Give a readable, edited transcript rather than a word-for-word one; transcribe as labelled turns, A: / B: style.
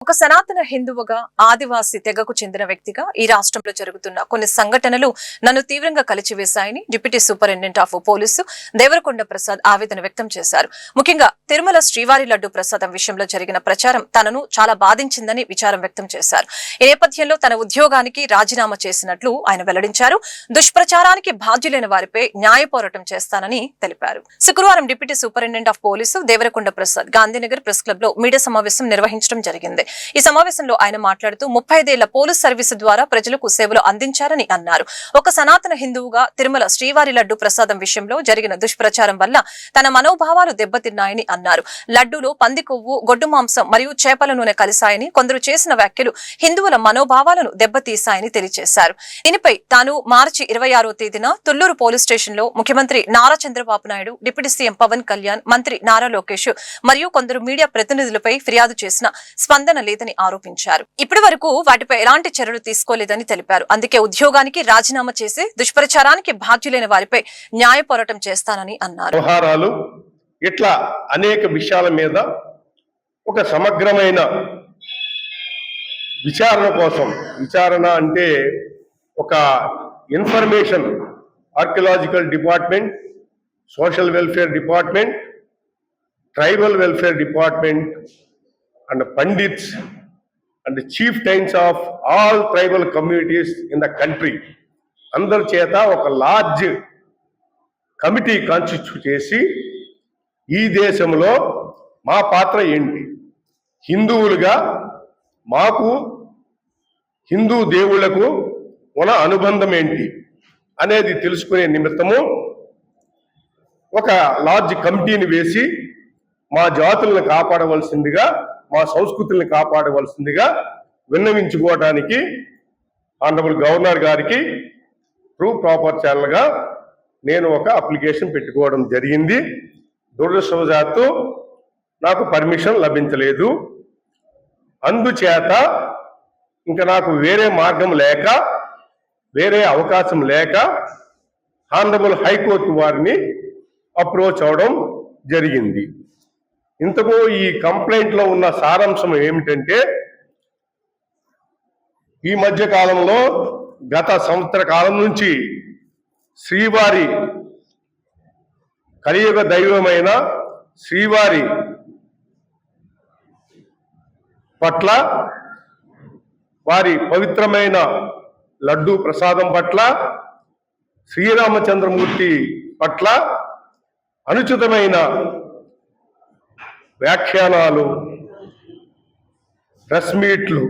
A: ఒక సనాతన హిందువుగా ఆదివాసీ తెగకు చెందిన వ్యక్తిగా ఈ రాష్ట్రంలో జరుగుతున్న కొన్ని సంఘటనలు నన్ను తీవ్రంగా కలిచివేశాయని deputy superintendent of police Devarakonda Prasad ఆవేదన వ్యక్తం చేశారు. ముఖ్యంగా తిరుమల శ్రీవారి లడ్డు ప్రసాదం విషయంలో జరిగిన ప్రచారం తనను చాలా బాధించిందని విచారం వ్యక్తం చేశారు. ఈ నేపథ్యంలో తన ఉద్యోగానికి రాజీనామా చేసినట్లు ఆయన వెల్లడించారు. దుష్ప్రచారానికి బాధ్యులైన వారిపై న్యాయ పోరాటం చేస్తానని తెలిపారు. శుక్రవారం deputy superintendent of police Devarakonda Prasad Gandhinagar press club లో మీడియా సమావేశం నిర్వహించడం జరిగింది. ఈ సమావేశంలో ఆయన మాట్లాడుతూ 35 ఏళ్ల పోలీస్ సర్వీసు ద్వారా ప్రజలకు సేవలు అందించారని అన్నారు. ఒక సనాతన హిందువుగా తిరుమల శ్రీవారి లడ్డు ప్రసాదం విషయంలో జరిగిన దుష్ప్రచారం వల్ల తన మనోభావాలు దెబ్బతిన్నాయని అన్నారు. లడ్డూలో పంది కొవ్వు, గొడ్డు మాంసం మరియు చేపల నూనె కలిశాయని కొందరు చేసిన వ్యాఖ్యలు హిందువుల మనోభావాలను దెబ్బతీశాయని తెలియజేశారు. దీనిపై తాను మార్చి 26వ తేదీన తుళ్లూరు పోలీస్ స్టేషన్ లో ముఖ్యమంత్రి నారా చంద్రబాబు నాయుడు, డిప్యూటీ సీఎం పవన్ కళ్యాణ్, మంత్రి నారా లోకేష్ మరియు కొందరు మీడియా ప్రతినిధులపై ఫిర్యాదు చేసిన స్పందన లేదని ఆరోపించారు. ఇప్పటి వరకు వాటిపై ఎలాంటి చర్యలు తీసుకోలేదని తెలిపారు. అందుకే ఉద్యోగానికి రాజీనామా చేసి దుష్ప్రచారానికి బాధ్యులైన వారిపై న్యాయ పోరాటం చేస్తానని అన్నారు.
B: ఇట్లా అనేక విషయాల మీద ఒక సమగ్రమైన విచారణ అంటే ఒక information archaeological department, social welfare department, tribal welfare department and Pandits and the chieftains of all tribal communities in the country అందరి చేత ఒక లార్జ్ కమిటీ కాన్స్టిట్యూట్ చేసి ఈ దేశంలో మా పాత్ర ఏంటి, హిందువులుగా మాకు హిందూ దేవుళ్లకు ఉన్న అనుబంధం ఏంటి అనేది తెలుసుకునే నిమిత్తము ఒక లార్జ్ కమిటీని వేసి మా జాతులను కాపాడవలసిందిగా, మా సంస్కృతుల్ని కాపాడవలసిందిగా విన్నవించుకోవడానికి ఆనరబుల్ గవర్నర్ గారికి ట్రూ ప్రాపర్ ఛానల్గా నేను ఒక అప్లికేషన్ పెట్టుకోవడం జరిగింది. దురదృష్టవశాత్తు నాకు పర్మిషన్ లభించలేదు. అందుచేత ఇంకా నాకు వేరే మార్గం లేక, వేరే అవకాశం లేక ఆనరబుల్ హైకోర్టు వారిని అప్రోచ్ అవడం జరిగింది. ఇంతకు ఈ కంప్లైంట్ లో ఉన్న సారాంశం ఏమిటంటే, ఈ మధ్య కాలంలో గత సంవత్సర కాలం నుంచి శ్రీవారి కలియుగ దైవమైన శ్రీవారి పట్ల, వారి పవిత్రమైన లడ్డూ ప్రసాదం పట్ల, శ్రీరామచంద్రమూర్తి పట్ల అనుచితమైన వ్యాఖ్యానాలు, ప్రెస్ మీట్లు